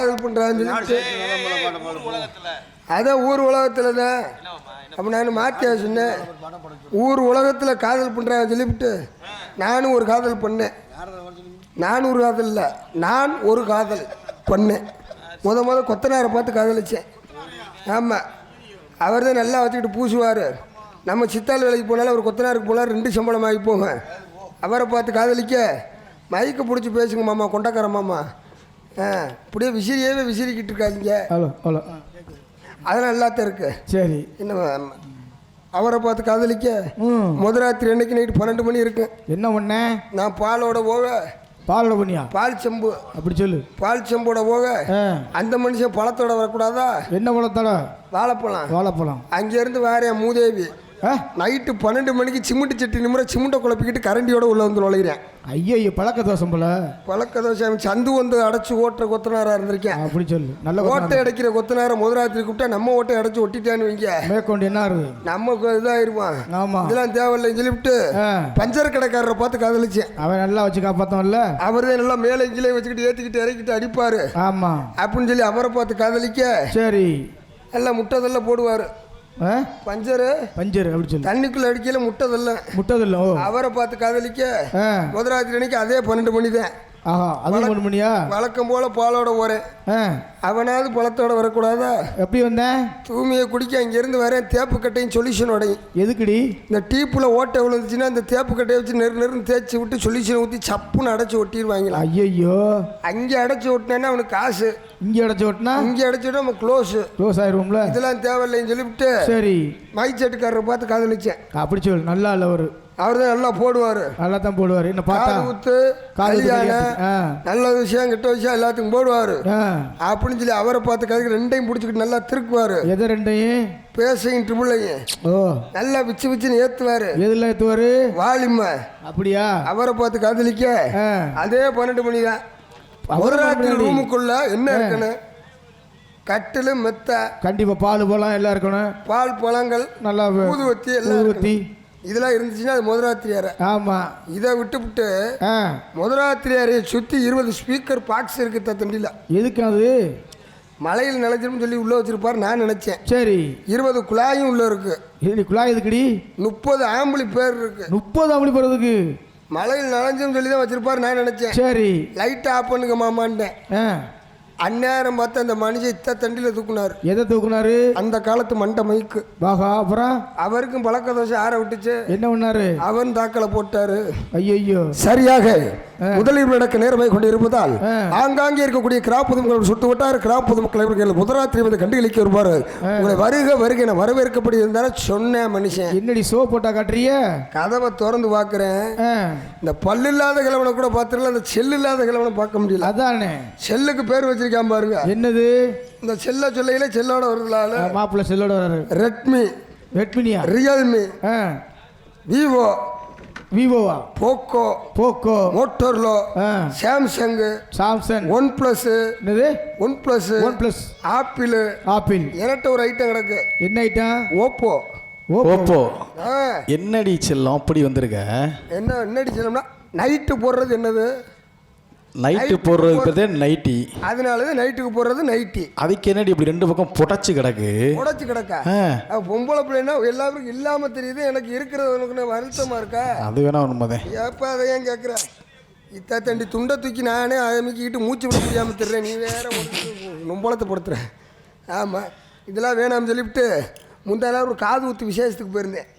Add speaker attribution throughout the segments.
Speaker 1: காதல் பண்ணுறான்னு சொல்லிட்டு அதான் ஊர் உலகத்தில் தான். அப்போ நான் மாற்றியா சொன்னேன், ஊர் உலகத்தில் காதல் பண்ணுறான்னு சொல்லிவிட்டு நானும் ஒரு காதல் பண்ணேன். நான் ஒரு காதல் இல்லை, நான் ஒரு காதல் பண்ணேன். முத கொத்தனாரை பார்த்து காதலிச்சேன். ஆமாம், அவர் தான் நல்லா வச்சுக்கிட்டு பூசுவார். நம்ம சித்தாள் வேலைக்கு போனாலும் அவர் கொத்தனாருக்கு போனால் 2 சம்பளம் ஆகி போங்க. அவரை பார்த்து காதலிக்க மைக்கு பிடிச்சி பேசுங்க மாமா, கொண்டக்கார மாமா. இப்படியே விசிறியவே விசிறிக்கிட்டு இருக்காதிங்க.
Speaker 2: ஹலோ ஹலோ,
Speaker 1: அதெல்லாம் எல்லாத்தான் இருக்கு.
Speaker 2: சரி,
Speaker 1: என்ன அவரை பார்த்து காதலிக்க முதராத்திரி அன்னைக்கு நைட்டு 12 மணி இருக்கு.
Speaker 2: என்ன பண்ண? நான்
Speaker 1: பாலோட போக,
Speaker 2: பாலோட பண்ணியா?
Speaker 1: பால் செம்பு அப்படி சொல்லு. பால் செம்போட போக அந்த மனுஷன் பழத்தோட வரக்கூடாதா? என்ன பழத்தோட? வாழைப்பழம். வாழைப்பழம். அங்கேருந்து வேற மூதேவி நைட்டு 12 மணிக்கு சிமெண்ட் சட்டி நிமிர சிமெண்ட்டை குழப்பிக்கிட்டு கரண்டியோட உள்ள வந்து நுழைகிறேன்.
Speaker 2: ஐயோ, பழக்க தோசம் போல. பழக்க
Speaker 1: தோசை சந்து வந்து அடைச்சி ஓட்டுற கொத்தனாரா இருந்திருக்கேன்.
Speaker 2: அப்படி சொல்லு. நல்ல
Speaker 1: ஓட்டை அடைக்கிற கொத்தனார முதராத்திரி கூப்பிட்டா நம்ம ஓட்டை அடைச்சி ஒட்டிட்டான்னு வைங்க,
Speaker 2: மேற்கொண்டு என்ன ஆகுது? நம்ம
Speaker 1: இதாயிருவான். ஆமா, இதெல்லாம் தேவையில்லைன்னு சொல்லிவிட்டு பஞ்சர் கடைக்காரரை பார்த்து காதலிச்சேன்.
Speaker 2: அவன் நல்லா வச்சு காப்பாத்தோம்ல.
Speaker 1: அவர் தான் நல்லா மேலே கீழே வச்சுக்கிட்டு ஏற்றிக்கிட்டு இறக்கிட்டு அடிப்பாரு.
Speaker 2: ஆமா,
Speaker 1: அப்படின்னு சொல்லி அவரை பார்த்து காதலிக்க சரி எல்லாம் முட்டதெல்லாம் போடுவார். பஞ்சரு பஞ்சரு அப்படி சொல்லி தண்ணிக்குள்ள அடிக்கல முட்டதல்ல அவரை பார்த்து காதலிக்க முதராத்திரி அன்னைக்கு அதே 12 மணி தான். வழக்கம் போல பாலோட போறேன். அவனாவது பழத்தோட வரக்கூடாதா? எப்படி வந்தேன்? தூமியை குடிக்க அங்கிருந்து வரேன். தேப்பு கட்டையும் சொல்யூஷன் உடையும். எதுக்குடி? இந்த டீப்புல ஓட்டை விழுந்துச்சுன்னா இந்த தேப்பு கட்டையை வச்சு நெருன்னு தேய்ச்சி விட்டு சொல்யூஷன் ஊற்றி சப்புன்னு அடைச்சி ஒட்டிடுவாங்களா? ஐயோ, அங்கே அடைச்சி ஒட்டினா அவனுக்கு காசு, இங்கே அடைச்சி ஒட்டினா நம்ம க்ளோஸ் ஆயிடுவோம்ல. இதெல்லாம் தேவையில்லைன்னு சொல்லிவிட்டு சரி மைச்சட்டுக்காரரை பார்த்து காதலிச்சேன். அப்படி சொல்லு. நல்லா இல்லை அவர் தான் நல்லா போடுவார். நல்லா தான் போடுவார். என்ன பார்த்தா ஊத்து கல்யாணம் நல்ல விஷயம் கெட்ட விஷயம் எல்லாத்துக்கும் போடுவார். அப்படின்னு சொல்லி அவரை பார்த்து கதைக்கு 2டையும் பிடிச்சிக்கிட்டு நல்லா திருக்குவார். எதை 2டையும்? பேசையும் ட்ரிபிளையும். ஓ, நல்லா விச்சுன்னு ஏற்றுவார். எதில் ஏற்றுவார்? வாலிம. அப்படியா? அவரை பார்த்து காதலிக்க அதே 12 மணி தான். ஒரு ராத்திரி ரூமுக்குள்ள என்ன இருக்கணும்? கட்டில் மெத்த, கண்டிப்பா பால் பழம் எல்லாம் இருக்கணும். பால் பழங்கள் நல்லா ஊதுவத்தி எல்லாம் இதெல்லாம் இருந்துச்சுன்னா அது முதராத்திரி அறை. ஆமாம், இதை விட்டுவிட்டு முதராத்திரி அறையை சுற்றி 20 ஸ்பீக்கர் பாக்ஸ் இருக்கு தண்டியில். எதுக்கு? அது மலையில் நினைச்சிருன்னு சொல்லி உள்ளே வச்சிருப்பாரு நான் நினச்சேன். சரி, 20 குழாயும் உள்ளே இருக்கு. குழாய் எதுக்குடி? 30 ஆம்பளி பேர் இருக்கு. 30 ஆம்பளி பேர் எதுக்கு? மலையில் நனைஞ்சுன்னு சொல்லி தான் வச்சிருப்பாரு நான் நினச்சேன். சரி, லைட்டை ஆஃப் பண்ணுங்க மாமான்ட்டேன். அந்நேரம் பார்த்து அந்த மனுஷன் இத்த தண்டியில் தூக்குனாரு. எதை தூக்குனாரு? அந்த காலத்து மண்டை மைக்கு. வாகா. அப்புறம் அவருக்கும் பழக்க தோசை ஆற விட்டுச்சு. என்ன பண்ணாரு? அவன் தாக்கலை போட்டாரு. ஐயோ, சரியாக முதலீடு நடக்க நேரமாக கொண்டு இருப்பதால் ஆங்காங்கே இருக்கக்கூடிய கிராப் பொதுமக்கள் சுட்டு விட்டார். கிராப் பொதுமக்கள் முதராத்திரி வந்து கண்டுகளிக்க வருவார். உங்களை வருக என வரவேற்கப்படி இருந்தாலும் சொன்ன மனுஷன் என்னடி சோ போட்டா காட்டுறிய? கதவை திறந்து பார்க்குறேன். இந்த பல்லு இல்லாத கிழவனை கூட பார்த்துடல, அந்த செல்லு இல்லாத கிழவனை பார்க்க முடியல. அதானே செல்லுக்கு பேர் வச்சிருக்கேன் பாருங்க. என்னது? இந்த செல்ல சொல்லையில செல்லோட வருதுலால மாப்பிள்ள செல்லோட வராரு. ரெட்மினியா, ரியல்மி, விவோவா, Poco, Motorola, Samsung, OnePlus, Apple. என்கிட்ட ஒரு ஐட்டம் கிடக்கு. என்ன ஐட்டம்? ஓப்போ.
Speaker 3: என்னடி செல்லம் அப்படி வந்திருக்க?
Speaker 1: என்னடி செல்லம்னா நைட்டு போடுறது. என்னது
Speaker 3: நைட்டு போடுறது? நைட்டி.
Speaker 1: அதனாலதான் நைட்டுக்கு போடுறது நைட்டி.
Speaker 3: அதுக்கு என்னடி இப்படி 2 பக்கம் புடைச்சு
Speaker 1: கிடக்கா? பொம்பளை பிள்ளைன்னா எல்லாருக்கும் இல்லாம தெரியுது, எனக்கு இருக்கிறது வருத்தமா இருக்கா? அது வேணா உண்மைதான். எப்ப அதை ஏன் கேட்குற? இத்த தண்டி துண்டை தூக்கி நானே அமைக்கிட்டு மூச்சு விட முடியாம தெரிறேன். நீ வேற நொம்பளத்தை படுத்துற. ஆமா, இதெல்லாம் வேணாம்னு சொல்லிவிட்டு முந்தான ஒரு காது ஊத்து விசேஷத்துக்கு போயிருந்தேன்.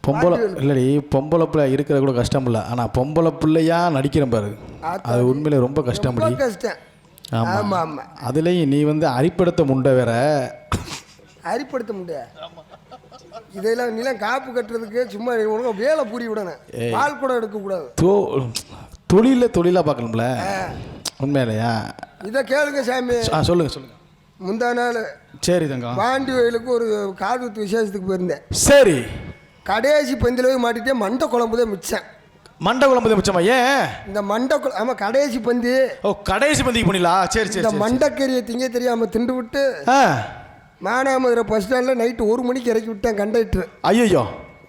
Speaker 3: பொம்பளை இல்லடி, பொம்பளை பிள்ளை இருக்கிறது கூட கஷ்டம் இல்லை. ஆனால் பொம்பளை பிள்ளையா நடிக்கிறேன் பாரு, அது உண்மையிலே ரொம்ப கஷ்டம். ஆமாம் ஆமாம். அதுலேயும் நீ வந்து அரிப்படுத்த முண்டை வேற.
Speaker 1: அரிப்படுத்த முண்டையா? இதெல்லாம் நீலாம் காப்பு கட்டுறதுக்கு சும்மா வேலை பூரி விடணும். பால் கூட எடுக்கக்கூடாது.
Speaker 3: தொழிலாக பார்க்கணும்ல உண்மையிலையா?
Speaker 1: இதை கேளுங்க சாமி.
Speaker 3: சொல்லுங்க.
Speaker 1: முந்தா நாள்
Speaker 3: சரி தங்க
Speaker 1: பாண்டி வயலுக்கு ஒரு காது ஊத்து விசேஷத்துக்கு போயிருந்தேன்.
Speaker 3: சரி,
Speaker 1: கடைசி பந்தில போய் மாட்டிட்டே மண்டை குழம்பு தான் மிச்சம்.
Speaker 3: மண்டை குழம்பு தான் மிச்சமா? ஏன்?
Speaker 1: இந்த மண்டை ஆமா கடைசி பந்தி.
Speaker 3: ஓ, கடைசி பந்திக்கு போனீங்களா? சரி.
Speaker 1: இந்த மண்டைக்கறியை திங்க தெரியாம திண்டு விட்டு மானாமதுரை பஸ் ஸ்டாண்டில் நைட்டு 1 மணிக்கு இறக்கி விட்டேன் கண்டக்டர். ஐயோ,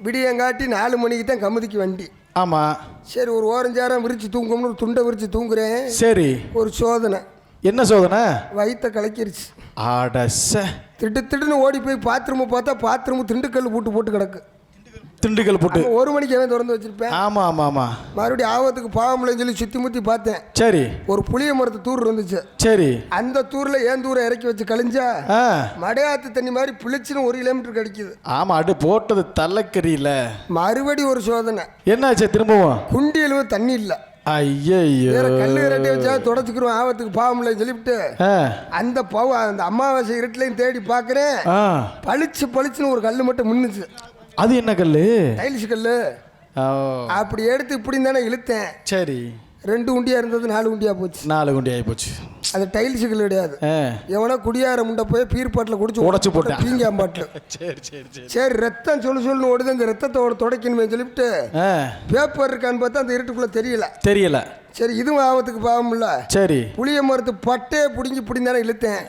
Speaker 1: விடியங்காட்டி 4 மணிக்கு தான் கமுதிக்கு வண்டி. ஆமாம். சரி, ஒரு ஓரஞ்சாரம் விரிச்சு தூங்கும்னு ஒரு துண்டை விரிச்சு தூங்குறேன். சரி, ஒரு சோதனை.
Speaker 3: என்ன சோதனை?
Speaker 1: வயிற்ற கலக்கிருச்சு.
Speaker 3: ஆடச
Speaker 1: திடுன்னு ஓடி போய் பாத்ரூமை பார்த்தா பாத்ரூம் திண்டுக்கல் போட்டு கிடக்கு.
Speaker 3: திண்டுக்கல் போட்டு
Speaker 1: 1 மணிக்கு அவன் திறந்து வச்சிருப்பேன்.
Speaker 3: ஆமா ஆமா ஆமா.
Speaker 1: மறுபடியும் ஆபத்துக்கு பாவம்லன்னு சொல்லி சுற்றி முற்றி பார்த்தேன்.
Speaker 3: சரி.
Speaker 1: ஒரு புளிய மரத்து தூர் இருந்துச்சு.
Speaker 3: சரி.
Speaker 1: அந்த தூரில் ஏன் தூரை இறக்கி வச்சு கழிஞ்சா மடையாத்து தண்ணி மாதிரி பிளிச்சுன்னு 1 கிலோமீட்டர் கிடைக்குது.
Speaker 3: ஆமா, அடு போட்டது தள்ளக்கறியில.
Speaker 1: மறுபடி ஒரு சோதனை.
Speaker 3: என்னாச்சு திரும்பவும்?
Speaker 1: குண்டியலும் தண்ணி இல்லை.
Speaker 3: ஐயோ,
Speaker 1: கல்லு இரட்டி வச்சா தொடச்சிக்கிறோம் ஆபத்துக்கு பாவம்ல சொல்லிவிட்டு அந்த அமாவாசை இருட்டிலையும் தேடி பார்க்குறேன். பளிச்சுன்னு ஒரு கல் மட்டும் மின்னுச்சு.
Speaker 3: அது என்ன கல்லு?
Speaker 1: டைல்ஸ் கல்லு. அப்படி எடுத்து இப்படி தானே இழுத்தேன்.
Speaker 3: சரி.
Speaker 1: 2 உண்டியா இருந்தது 4 உண்டியா போச்சு.
Speaker 3: 4 உண்டி ஆகி போச்சு.
Speaker 1: அது டைல்ஸ் கல் கிடையாது. எவனா குடியார முண்டை போய் பீர்பாட்டில் குடிச்சு
Speaker 3: உடச்சு போட்டேன்.
Speaker 1: பீங்காம்பாட்டில். சரி ரத்தம் சொல்லுன்னு ஓடுது. அந்த ரத்தத்தோட துடைக்கணுமே சொல்லிவிட்டு பேப்பர் இருக்கான்னு பார்த்தா அந்த இருட்டுக்குள்ள தெரியல. சரி இதுவும் ஆபத்துக்கு பாவம் இல்ல. சரி. புளிய மரத்து பட்டையை பிடிங்கி தானே இழுத்தேன்.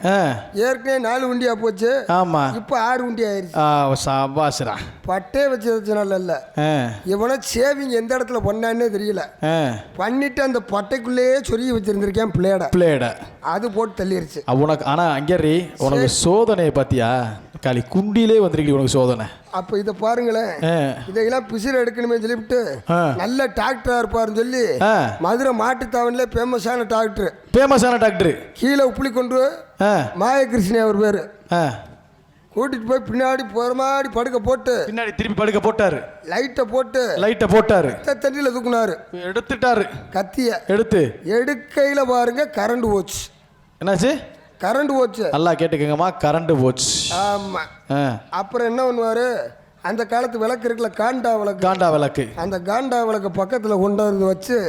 Speaker 1: ஏற்கனவே 4 உண்டியா போச்சு. ஆமா. இப்போ 6 உண்டி ஆயிடுச்சு. பட்டையை வச்சதுனால இல்ல, இவனை சேவிங் எந்த இடத்துல பண்ணான்னே தெரியல. பண்ணிட்டு அந்த பட்டைக்குள்ளேயே சொருகி வச்சிருந்திருக்கேன் பிளேட. அது போட்டு தள்ளிருச்சு
Speaker 3: உனக்கு. ஆனா அங்கேரி உனக்கு சோதனையை பாத்தியா? காலி குண்டிலே வந்திருக்கு உனக்கு சோதனை.
Speaker 1: அப்ப இதை பாருங்களேன். இதையெல்லாம் பிசிறு எடுக்கணுமே சொல்லிவிட்டு நல்ல டாக்டரா இருப்பாருன்னு சொல்லி மதுரை மாட்டுத்தாவணில ஃபேமஸான டாக்டர் கீழே உப்புளி கொண்டு மாயகிருஷ்ணி அவர் பேரு கூட்டிட்டு போய் பின்னாடி போறமாடி படுக்க போட்டு
Speaker 3: பின்னாடி திருப்பி படுக்க போட்டாரு. லைட்டை போட்டாரு.
Speaker 1: தண்ணியில தூக்குனாரு.
Speaker 3: எடுத்துட்டாரு கத்திய.
Speaker 1: எடுக்கையில பாருங்க கரண்ட் போச்சு.
Speaker 3: என்னாச்சு?
Speaker 1: கரண்ட் போச்சு. நல்லா
Speaker 3: கேட்டுக்கங்கம்மா, கரண்ட் போச்சு.
Speaker 1: ஆமா. அப்புறம் என்ன பண்ணுவாரு? அந்த காலத்து விளக்கு இருக்குல்ல, காண்டா விளக்கு. அந்த காண்டா விளக்கு பக்கத்துல கொண்டு வந்து வச்சு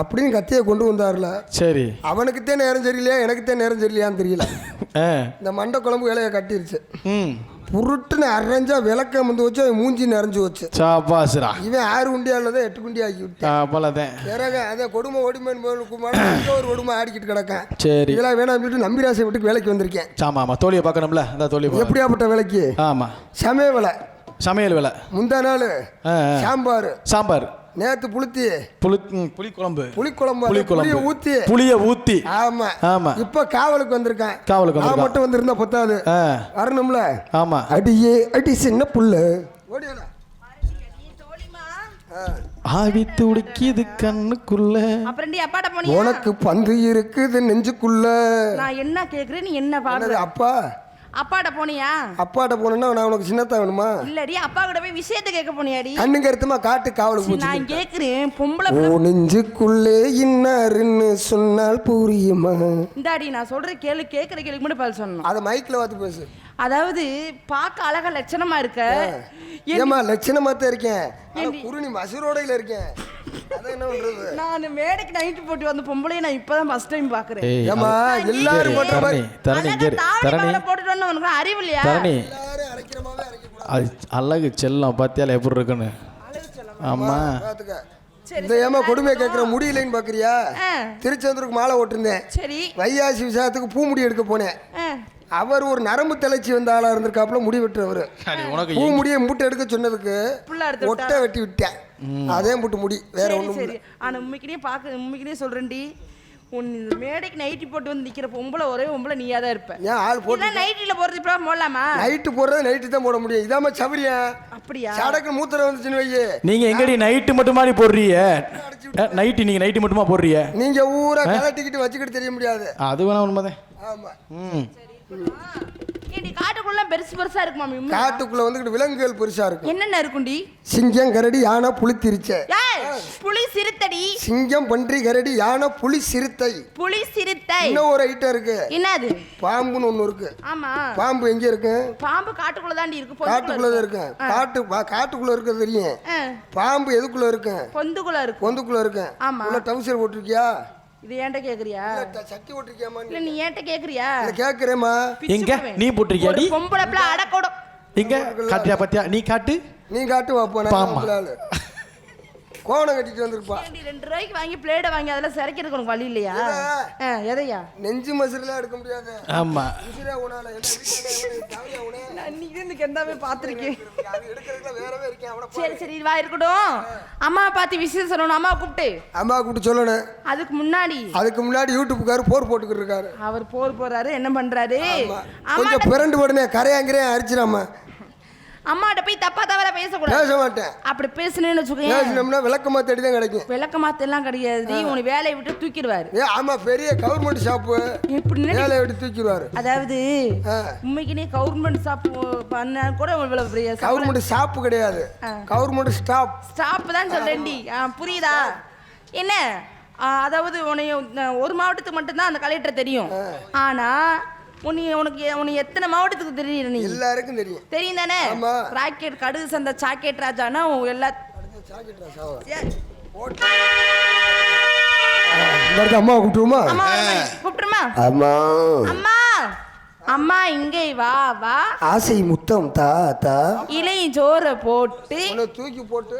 Speaker 1: அப்படின்னு கத்தியை கொண்டு வந்தாருல. சரி. அவனுக்குத்தான் நேரம் சரியில்லையா எனக்குத்தான் நேரம் சரியில்லையான்னு தெரியல. இந்த மண்டை குழம்பு வேலையை கட்டிருச்சு. புருட்டுன்னு அரைஞ்சா விளக்க வந்து வச்சு அவன் மூஞ்சி நிறைஞ்சு வச்சு. இவன் 6 உண்டியாலதான் 8 குண்டி ஆக்கி விட்டான். அதே கொடுமை ஒரு கொடுமை ஆடிக்கிட்டு கிடக்கான். சரி. இதெல்லாம் வேணாம் சொல்லிட்டு நம்பிராசை வீட்டுக்கு வேலைக்கு வந்திருக்கேன்.
Speaker 3: ஆமா, தோழியை பார்க்கணும்ல.
Speaker 1: எப்படியாப்பட்ட வேலைக்கு? ஆமா, சமையல் வேலை. முந்தா நாள் சாம்பார், நேத்து புளிக்குழம்பு ஊத்தி. ஆமா. இப்ப காவலுக்கு வந்திருக்கான். நான் மட்டும் வந்திருந்தா பத்தாது, வரணும்ல. ஆமா. அடி சின்ன புள்ள
Speaker 3: ஆவி துடிக்குது கண்ணுக்குள்ள.
Speaker 1: உனக்கு பந்து இருக்குது நெஞ்சுக்குள்ள.
Speaker 4: நான் என்ன கேக்குறேன், நீ என்ன பாடுற? அப்பாட்ட போனியா?
Speaker 1: அப்பாட்ட போனா நான் உனக்கு சின்னத்தா வேணுமா?
Speaker 4: இல்லடி, அப்பா கிட்ட போய் விஷயத்தை கேட்க போனியாடி?
Speaker 1: கண்ணுங்க எடுத்துமா காட்டு காவலுக்கு போச்சு.
Speaker 4: நான் கேக்குறேன், பொம்பளை
Speaker 1: நெஞ்சுக்குள்ளே இன்னாருன்னு சொன்னால் புரியுமா?
Speaker 4: இந்தாடி நான் சொல்ற கேக்குற கேள்விக்கு மட்டும் பதில் சொல்லணும்.
Speaker 1: அதை மைக்ல வாத்து பேசு.
Speaker 4: அதாவது பார்க்க அழகா லட்சணமா இருக்க.
Speaker 1: ஏமா லட்சணமா தான் இருக்கேன், குருணி மசுரோடையில இருக்கேன்.
Speaker 4: நான் மேடைக்கு நைட் போட்டு வந்த பொம்பளையை நான் இப்பதான் ஃபர்ஸ்ட் டைம் பாக்குறேன்.
Speaker 1: ஏமா எல்லாரும் போட்டு
Speaker 4: போட்டுட்டு வந்த உனக்கு அறிவு இல்லையா?
Speaker 3: அழகு செல்லம் பாத்தியால எப்படி இருக்குன்னு. ஆமா.
Speaker 1: இந்த ஏமா கொடுமை கேட்கிற முடியலைன்னு பாக்குறியா? திருச்செந்தூருக்கு மாலை ஓட்டிருந்தேன். சரி. வையாசி விசாரத்துக்கு பூ முடி எடுக்க போனேன். அவர் ஒரு நரம்பு தலைச்சி வந்த ஆளா இருந்திருக்காப்புல, முடி வெட்டுறவர். பூ முடியை மூட்டை எடுக்க சொன்னதுக்கு ஒட்டை வெட்டி விட்டேன். அதே மூட்டு முடி, வேற ஒண்ணு.
Speaker 4: ஆனா உண்மைக்குனே சொல்றேன்டி, இந்த மேடைக்கு நைட்டி போட்டு வந்து நிக்கிற பொம்பளை ஒரே பொம்பளை நீயா தான் இருப்ப.
Speaker 1: ஏன் ஆள் போட்டு
Speaker 4: நைட்டில போறது இப்ப போடலாமா?
Speaker 1: நைட்டு போடுறது நைட்டு தான் போட முடியும். இதாம சவரியா?
Speaker 4: அப்படியா?
Speaker 1: சடக்கு மூத்திரம் வந்துச்சுன்னு வையே.
Speaker 3: நீங்க எங்கடி நைட்டு மட்டுமா போடுறீங்க? நீங்க நைட்டு மட்டுமா போடுறீங்க?
Speaker 1: நீங்க ஊரா கலட்டிக்கிட்டு வச்சுக்கிட்டு தெரிய முடியாது.
Speaker 3: அது வேணா உண்மைதான்.
Speaker 1: ஆமா.
Speaker 4: காட்டுக்குள்ள பெருசா இருக்குமா?
Speaker 1: காட்டுக்குள்ள வந்துட்டு விலங்குகள் பெருசா இருக்கும்.
Speaker 4: என்னென்ன இருக்குண்டி?
Speaker 1: சிங்கம், கரடி, யானை, புலி, திருச்சை.
Speaker 4: புலி சிறுத்தடி.
Speaker 1: சிங்கம், பன்றி, கரடி, யானை, புலி, சிறுத்தை. இன்னும் ஒரு ஐட்டம் இருக்கு.
Speaker 4: என்னது?
Speaker 1: பாம்புன்னு ஒண்ணு இருக்கு.
Speaker 4: ஆமா.
Speaker 1: பாம்பு எங்க இருக்கு?
Speaker 4: பாம்பு காட்டுக்குள்ள தாண்டி இருக்கு.
Speaker 1: காட்டுக்குள்ளதான் இருக்கு. காட்டுக்குள்ள இருக்கு தெரியும். பாம்பு எதுக்குள்ள இருக்கு? பொந்துக்குள்ள இருக்கு.
Speaker 4: ஆமா.
Speaker 1: டவுசர் போட்டிருக்கியா?
Speaker 4: இது ஏன்ட்ட கேக்குறியா?
Speaker 1: சட்டி போட்டிருக்கியாமா?
Speaker 4: இல்ல நீ ஏன்ட்ட கேக்குறியா?
Speaker 1: கேக்குறேமா.
Speaker 3: எங்க நீ போட்டிருக்கியாடி?
Speaker 4: பொம்பளை பிள்ளை அடக்கோட.
Speaker 3: எங்க காட்டியா? பாத்தியா? நீ காட்டு
Speaker 1: வாப்பா. நான் கோவணம் கட்டிட்டு வந்திருப்பா.
Speaker 4: 2 ரூபாய்க்கு வாங்கி பிளேட வாங்கி அதெல்லாம் சிறைக்கிறதுக்கு உனக்கு வழி இல்லையா? எதையா?
Speaker 1: நெஞ்சு மசுரெல்லாம் எடுக்க முடியாது.
Speaker 3: ஆமா
Speaker 1: உசிரா உனால
Speaker 4: நான் இன்னைக்கு இந்த கெந்தாவே பார்த்துருக்கேன்.
Speaker 1: அது எடுக்கிறதுல வேறவே இருக்கேன். அவனை
Speaker 4: சரி சரி வா இருக்கட்டும். அம்மா பார்த்து விஷயம் சொல்லணும். அம்மா கூப்பிட்டு
Speaker 1: சொல்லணும்.
Speaker 4: அதுக்கு முன்னாடி
Speaker 1: யூடியூப்காரு போர் போட்டுக்கிட்டு இருக்காரு.
Speaker 4: அவர் போர் போறாரு. என்ன பண்றாரு?
Speaker 1: கொஞ்சம் பிறண்டு உடனே கரையாங்கிறேன் அரிச்சிடாம.
Speaker 4: அம்மாட்ட போய் தப்பா தவறா பேசக்கூடாது.
Speaker 1: பேச மாட்டேன்.
Speaker 4: அப்படி பேசுனேன்னு வச்சுக்கோங்க,
Speaker 1: பேசினோம்னா விளக்கமா தேடி தான் கிடைக்கும்.
Speaker 4: விளக்கமாத்த எல்லாம் கிடையாது. உன்னை வேலையை விட்டு தூக்கிடுவாரு.
Speaker 1: ஆமா, பெரிய கவர்மெண்ட் ஷாப்பு.
Speaker 4: இப்படி
Speaker 1: வேலையை விட்டு தூக்கிடுவாரு.
Speaker 4: அதாவது உண்மைக்குனே கவர்மெண்ட் ஷாப் பண்ண கூட இவ்வளவு பெரிய
Speaker 1: கவர்மெண்ட் ஷாப்பு கிடையாது, கவர்மெண்ட் ஸ்டாப்
Speaker 4: தான் சொல்றேன்டி. புரியுதா? என்ன அதாவது உன்னை ஒரு மாவட்டத்துக்கு மட்டும்தான் அந்த கலெக்டர் தெரியும். ஆனா உனக்கு எத்தனை மாவட்டத்துக்கு தெரியும்? நீ
Speaker 1: எல்லாருக்கும் தெரியும்
Speaker 4: தானே? ராக்கெட் கடுகு சந்த சாக்கெட் ராஜானா எல்லா
Speaker 1: அம்மா கூப்பிட்டுமா?
Speaker 4: கூப்பிட்டுமா?
Speaker 1: அம்மா
Speaker 4: அம்மா அம்மா இங்கே வா வா.
Speaker 1: ஆசை முத்தம் தாத்தா.
Speaker 4: இலை ஜோர போட்டு
Speaker 1: தூக்கி போட்டு